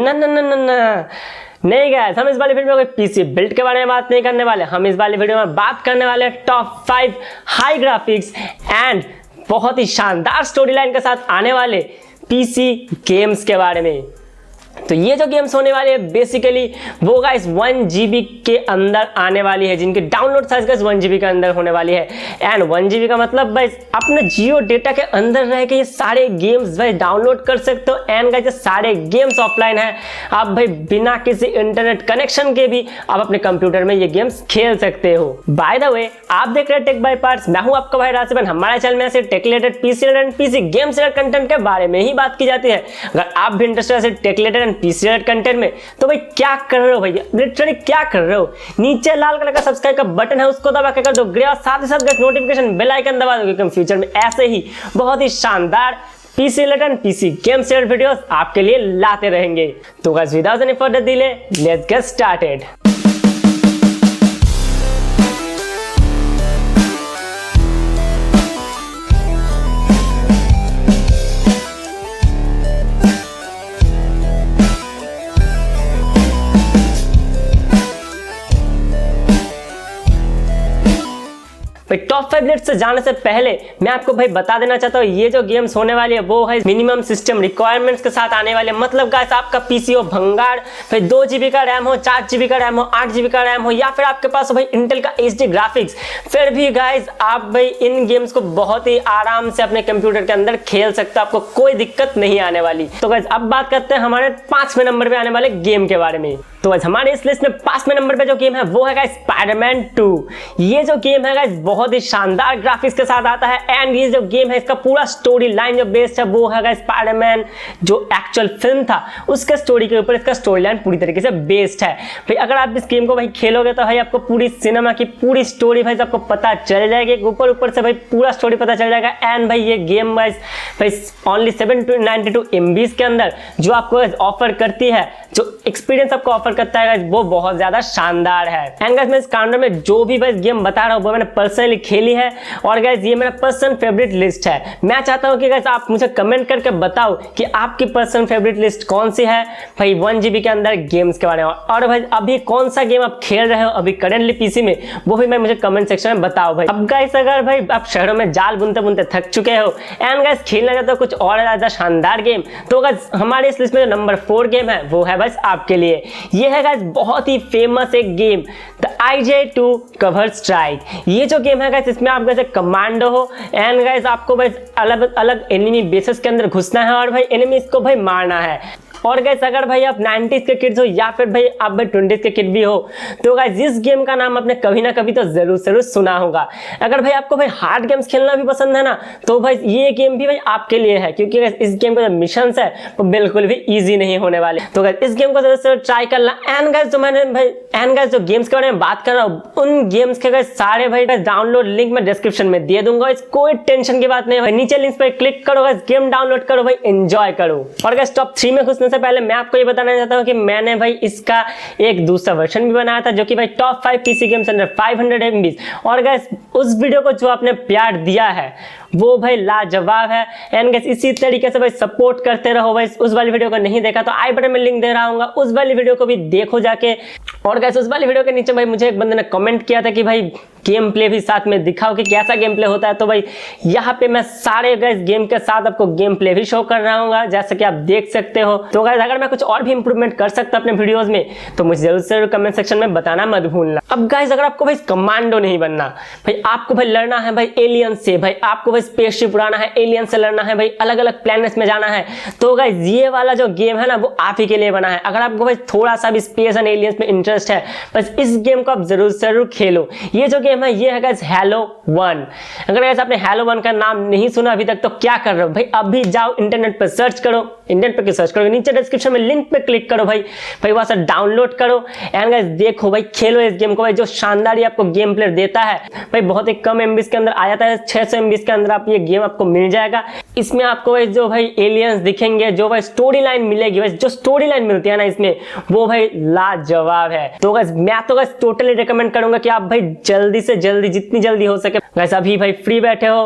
ना ना ना ना ना नहीं गाइस, हम इस वाली वीडियो में पीसी बिल्ड के बारे में बात नहीं करने वाले। हम इस वाली वीडियो में बात करने वाले टॉप 5 हाई ग्राफिक्स एंड बहुत ही शानदार स्टोरी लाइन के साथ आने वाले पीसी गेम्स के बारे में। तो ये जो गेम्स होने वाले हैं बेसिकली वो गाइस 1 GB के अंदर आने वाली है, जिनकी डाउनलोड साइज गाइस 1 GB के अंदर होने वाली है। एंड 1 GB का मतलब भाई अपने जियो डेटा के अंदर रह के ये सारे गेम्स भाई डाउनलोड कर सकते हो। एंड गाइस ये सारे गेम्स ऑफलाइन है, आप भाई बिना किसी इंटरनेट कनेक्शन के भी आप अपने कंप्यूटर में ये गेम्स खेल सकते हो। बाय द वे, आप देख रहे हैं टेक बाय पार्ट्स, मैं हूं आपका भाई राज़ेन। हमारे चैनल में ऐसे tech related PC and PC games related content के बारे में ही बात की जाती है। अगर आप भी इंटरेस्टेड है टेक रिलेटेड पीसी कंटेंट में तो भाई क्या कर रहे हो भैया, लिटरली क्या कर रहे हो। नीचे लाल कलर का सब्सक्राइब का बटन है, उसको दबा के कर दो ग्रे और साथ ही साथ नोटिफिकेशन बेल आइकन दबा दो, क्योंकि फ्यूचर में ऐसे ही बहुत ही शानदार PC related PC games related videos आपके लिए लाते रहेंगे। तो guys without any further delay let's get started. Top 5 list से जाने से पहले मैं आपको भाई बता देना चाहता हूँ ये जो गेम्स होने वाली है वो है मिनिमम सिस्टम रिक्वायरमेंट्स के साथ आने वाले। मतलब गाइस आपका पीसी हो भंगार, फिर 2 GB का रैम हो, 4 GB का रैम हो, 8 GB का रैम हो, या फिर आपके पास हो भाई इंटेल का HD ग्राफिक्स, फिर भी गाइस आप भाई इन गेम्स को बहुत ही आराम से अपने कंप्यूटर के अंदर खेल सकते हो, आपको कोई दिक्कत नहीं आने वाली। तो गाइस अब बात करते हैं हमारे 5वें नंबर पे आने वाले गेम के बारे में। तो गाइस हमारे इस लिस्ट में 5वें नंबर पे जो गेम है वो है गाइस स्पाइडरमैन 2। ये जो गेम है गाइस बहुत ही शानदार ग्राफिक्स के साथ आता है। एंड ये जो गेम है इसका पूरा स्टोरी लाइन जो बेस्ड है वो है गाइस स्पाइडरमैन जो एक्चुअल फिल्म था उसके स्टोरी के ऊपर इसका स्टोरी लाइन पूरी तरीके से बेस्ड है। भाई अगर आप इस गेम को भाई खेलोगे तो भाई आपको पूरी सिनेमा की पूरी स्टोरी भाई आपको पता चल जाएगी, ऊपर से भाई पूरा स्टोरी पता चल जाएगा। एंड भाई ये गेम भाई ओनली 792 MB के अंदर जो आपको ऑफर करती है, जो एक्सपीरियंस आपको ऑफर करता है वो बहुत ज्यादा शानदार है। एंड गाइस मैं इस काउंटर में जो भी गाइस गेम बता रहा हूं वो मैंने पर्सनली खेली है और गाइस ये मेरा पर्सनल फेवरेट लिस्ट है। मैं चाहता हूं कि गाइस आप मुझे कमेंट करके बताओ कि आपकी पर्सनल फेवरेट लिस्ट कौन सी है भाई 1 GB के अंदर गेम्स के बारे में। और भाई अभी कौन सा गेम आप खेल रहे हो अभी करेंटली पीसी में वो भी मैं मुझे कमेंट सेक्शन में बताओ भाई। अब गाइस अगर भाई आप शहरों में जाल बुनते बुनते थक चुके हो एंड गाइस खेलना चाहते हो कुछ और ज्यादा शानदार गेम, तो गाइस हमारे इस लिस्ट में जो नंबर 4 गेम है वो है बस आपके लिए। ये है गाइस बहुत ही फेमस एक game the IJ2 cover strike. ये जो गेम है गाइस इसमें आप जैसे कमांडो हो एंड गाइस आपको भाई अलग अलग एनिमी बेसिस के अंदर घुसना है और भाई एनिमीज को भाई मारना है। और गाइस अगर भाई आप 90s के किड्स हो या फिर भाई आप भाई 20s के किड भी हो तो गाइस इस गेम का नाम आपने कभी ना कभी तो जरूर सुना होगा। अगर भाई आपको भाई हार्ड गेम्स खेलना भी पसंद है ना तो भाई ये गेम भी भाई आपके लिए है, क्योंकि गाइस इस गेम के जो मिशंस है वो बिल्कुल भी इजी नहीं होने वाले। तो गाइस इस गेम को जरूर ट्राई करना। एंड गाइस जो मैंने भाई जो गेम्स के बारे में बात कर रहा हूँ उन गेम्स के गाइस सारे भाई डाउनलोड लिंक मैं डिस्क्रिप्शन में दे दूंगा, इस कोई टेंशन की बात नहीं है। नीचे लिंक पे क्लिक करो गाइस, गेम डाउनलोड करो भाई, एंजॉय करो। और गाइस टॉप 3 में घुसने से पहले मैं आपको ये बताना चाहता हूं कि मैंने भाई इसका एक दूसरा वर्जन भी बनाया था जो कि भाई top 5 PC games under 500 MB। और गाइस उस वीडियो को जो आपने प्यार दिया है वो भाई लाजवाब है। एंड गाइस इसी तरीके से भाई सपोर्ट करते रहो भाई। उस वाली वीडियो को नहीं देखा तो आई बटन में लिंक दे रहा हूँ, उस वाली वीडियो को भी देखो जाके। और गाइस उस वाली वीडियो के नीचे भाई मुझे एक बंदे ने कमेंट किया था कि भाई गेम प्ले भी साथ में दिखाओ कि कैसा गेम प्ले होता है। तो भाई यहाँ पे मैं सारे गाइस गेम के साथ आपको गेम प्ले भी शो कर रहा हूँ जैसे कि आप देख सकते हो। तो गाइस अगर मैं कुछ और भी इंप्रूवमेंट कर सकता अपने वीडियोस में तो मुझे जरूर कमेंट सेक्शन में बताना मत भूलना। अब गाइस अगर आपको भाई कमांडो नहीं बनना, भाई आपको भाई लड़ना है भाई एलियन से, भाई आपको भाई स्पेसशिप उड़ाना है, एलियन से लड़ना है, भाई अलग अलग प्लैनेट्स में जाना है, तो गाइस ये वाला जो गेम है ना वो आप ही के लिए बना है। अगर आपको भाई थोड़ा सा भी स्पेस एंड एलियंस में इंटरेस्ट है बस इस गेम को आप जरूर खेलो। ये जो गेम है ये है गाइस हैलो 1। अगर गाइस आपने हैलो 1 का नाम नहीं सुना अभी तक तो क्या कर रहे हो भाई, अभी जाओ इंटरनेट पर सर्च करो। इंटरनेट पे सर्च करो, नीचे डिस्क्रिप्शन में लिंक पे क्लिक करो भाई वहां से डाउनलोड करो एंड गाइस देखो भाई, खेलो इस गेम को भाई। जो शानदार ये आपको गेम प्ले देता है भाई, बहुत ही कम MB के अंदर आ जाता है, 600 MB के अंदर आप ये गेम आपको मिल जाएगा। इसमें आपको भाई जो भाई एलियंस दिखेंगे, जो भाई स्टोरी लाइन मिलेगी, भाई जो स्टोरी लाइन मिलती है ना इसमें वो भाई लाजवाब है। तो गाइस मैं तो गाइस टोटली रिकमेंड करूंगा कि आप भाई जल्दी से जल्दी जितनी जल्दी हो सके गाइस, अभी भाई फ्री बैठे हो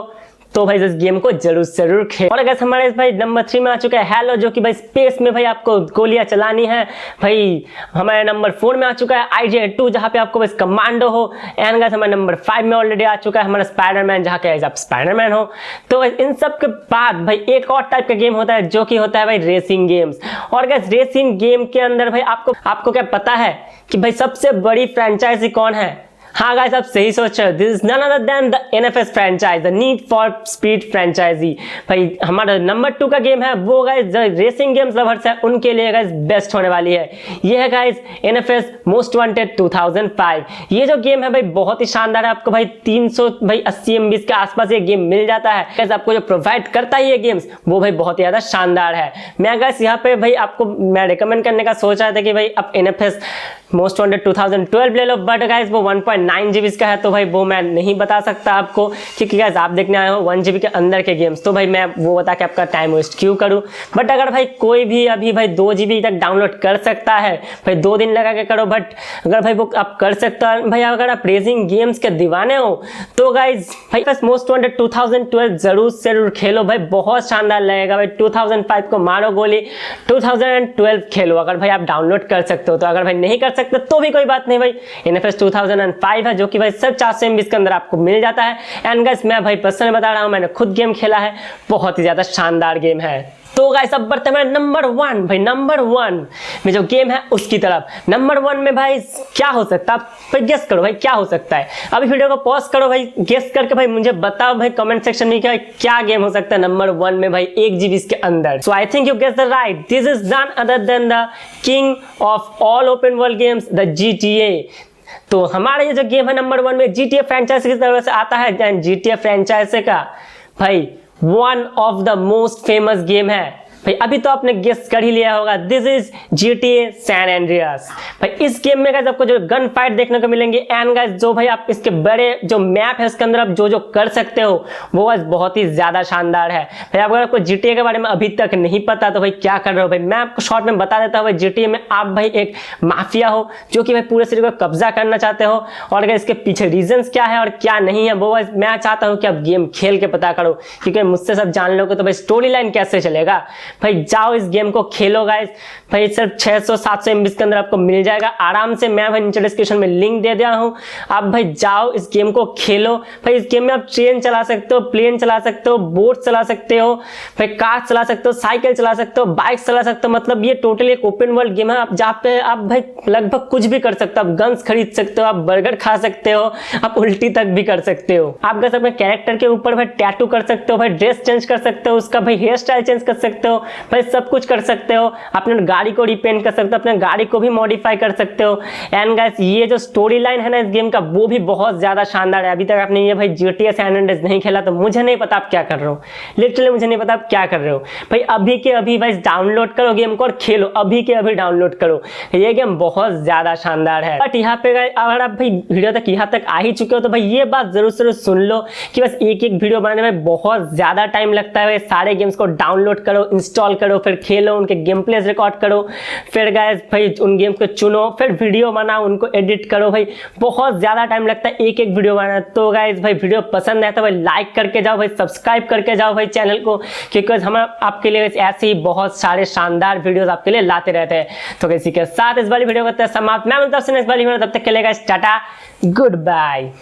तो भाई इस गेम को जरूर खेल। और अगर हमारे भाई नंबर 3 में आ चुका है हेलो, जो कि भाई स्पेस में भाई आपको गोलियां चलानी है। भाई हमारे नंबर 4 में आ चुका है RYZEN, जहां पे आपको बस कमांडो हो। एंड गाइस हमारे नंबर 5 में ऑलरेडी आ चुका है हमारा स्पाइडरमैन, जहां के आप स्पाइडरमैन हो। तो इन सब के बाद भाई एक और टाइप का गेम होता है जो कि होता है भाई रेसिंग गेम्स। और गाइस रेसिंग गेम के अंदर भाई आपको क्या पता है कि भाई सबसे बड़ी फ्रेंचाइजी कौन है? हाँ गाइस, आप सही सोच रहे हो। This is none other than the NFS franchise, the Need for Speed franchisee. भाई हमारा नंबर 2 का गेम है वो गाइस जो रेसिंग गेम्स लवर्स है उनके लिए गाइस बेस्ट होने वाली है। ये है गाइस NFS मोस्ट वांटेड 2005। ये जो गेम है भाई बहुत ही शानदार है। आपको भाई 380 MB के आसपास ये गेम मिल जाता है। गाइस आपको जो प्रोवाइड करता है ये गेम्स वो भाई बहुत ही ज्यादा शानदार है। मैं गाइस यहाँ पे भाई आपको मैं रिकमेंड करने का सोच रहा था कि भाई आप NFS मोस्ट वांटेड 2012 ले लो, बट गाइस वो 1.9 GB का है, तो भाई वो मैं नहीं बता सकता आपको, क्योंकि गाइस आप देखने आए हो 1 GB के अंदर के गेम्स, तो भाई मैं वो बता के आपका टाइम वेस्ट क्यों करूं। बट अगर भाई कोई भी अभी भाई 2 GB तक डाउनलोड कर सकता है, भाई 2 दिन लगा के करो, बट अगर भाई वो आप कर सकता है भाई, अगर आप रेसिंग गेम्स के दीवाने हो तो गाइस भाई बस मोस्ट वांटेड 2012 जरूर खेलो भाई, बहुत शानदार लगेगा भाई। 2005 को मारो गोली, 2012 खेलो अगर भाई आप डाउनलोड कर सकते हो। तो अगर भाई नहीं कर सकते तो भी कोई बात नहीं भाई, NFS 2005 है जो कि भाई सिर्फ 400 MB के अंदर आपको मिल जाता है। एंड गाइस मैं भाई पर्सनली बता रहा हूँ, मैंने खुद गेम खेला है, बहुत ही ज्यादा शानदार गेम है। तो गाइस अब बढ़ते हैं नंबर 1 भाई, नंबर 1 में जो गेम है उसकी तरफ। नंबर 1 में भाई क्या हो सकता है, आप भाई गेस करो भाई क्या हो सकता है। अभी वीडियो को पॉज करो भाई, गेस करके भाई मुझे बताओ भाई कमेंट सेक्शन में क्या गेम हो सकता है नंबर 1 में भाई 1 GB के अंदर। So I think you guess the right, this is none other than the king of all open world games, the GTA। तो हमारा ये जो गेम है नंबर 1 में GTA फ्रेंचाइज की तरफ से आता है। GTA फ्रेंचाइज का भाई one of the most famous game है भाई। अभी तो आपने गेस कर ही लिया होगा, this is GTA San Andreas. भाई इस गेम में गाइस आपको जो गन फाइट देखने को मिलेंगे, एंड गाइस जो भाई आप इसके बड़े जो मैप है उसके अंदर आप जो कर सकते हो वो गाइस बहुत ही ज्यादा शानदार है भाई। अगर आपको GTA के बारे में अभी तक नहीं पता तो भाई क्या कर रहे हो भाई, मैं आपको शॉर्ट में बता देता हूँ। भाई GTA में आप भाई एक माफिया हो जो कि भाई पूरे सिटी को कब्जा करना चाहते हो, और अगर इसके पीछे रीजंस क्या है और क्या नहीं है वो मैं चाहता हूँ कि आप गेम खेल के पता करो, क्योंकि मुझसे सब जान लोगे तो भाई स्टोरी लाइन कैसे चलेगा। भाई जाओ इस गेम को खेलो गाइस, भाई सिर्फ 600-700 MB के अंदर आपको मिल जाएगा आराम से। मैं भाई नीचे डिस्क्रिप्शन में लिंक दे दिया हूं, आप भाई जाओ इस गेम को खेलो। भाई इस गेम में आप ट्रेन चला सकते हो, प्लेन चला सकते हो, बोट चला सकते हो, भाई कार चला सकते हो, साइकिल चला सकते हो, बाइक चला सकते हो। मतलब ये टोटली एक ओपन वर्ल्ड गेम है, आप जहाँ पे आप भाई लगभग कुछ भी कर सकते हो। आप गन्स खरीद सकते हो, आप बर्गर खा सकते हो, आप उल्टी तक भी कर सकते हो। आप गाइस अपने कैरेक्टर के ऊपर भाई टैटू कर सकते हो, भाई ड्रेस चेंज कर सकते हो, उसका भाई हेयर स्टाइल चेंज कर सकते हो, भाई सब कुछ कर सकते हो। अपने गाड़ी को रिपेंट कर सकते हो, अपने गाड़ी को भी मॉडिफाई कर सकते हो। एंड गाइस ये जो स्टोरी लाइन है ना इस गेम का वो भी बहुत ज्यादा शानदार है। अभी तक आपने ये भाई GTA सैन एंड्रियास नहीं खेला तो मुझे नहीं पता आप क्या कर रहे हो, लिटरली मुझे नहीं पता आप क्या कर रहे हो। भाई अभी के अभी भाई डाउनलोड करो गेम को और खेलो, अभी के अभी डाउनलोड करो, ये गेम बहुत ज्यादा शानदार है। बट यहाँ पे अगर आप भाई वीडियो तक यहाँ तक आ ही चुके हो तो भाई ये बात जरूर सुन लो कि बस एक वीडियो बनाने में बहुत ज्यादा टाइम लगता है। सारे गेम्स को डाउनलोड करो, इंस्टॉल करो, फिर खेलो, उनके गेम प्लेस रिकॉर्ड करो, फिर गाइस भाई उन गेम्स को चुनो, फिर वीडियो बनाओ, उनको एडिट करो। भाई बहुत ज्यादा टाइम लगता है एक वीडियो बनाना। तो गाइस भाई वीडियो पसंद है तो भाई लाइक करके जाओ, भाई सब्सक्राइब करके जाओ भाई चैनल को, क्योंकि हम आपके लिए ऐसे ही बहुत सारे शानदार वीडियोस आपके लिए लाते रहते हैं। तो इसी के साथ इस वाली वीडियो करते हैं समाप्त। मैं मिलता हूं नेक्स्ट वाली वीडियो, तब तक के लिए गाइस टाटा, गुड बाय।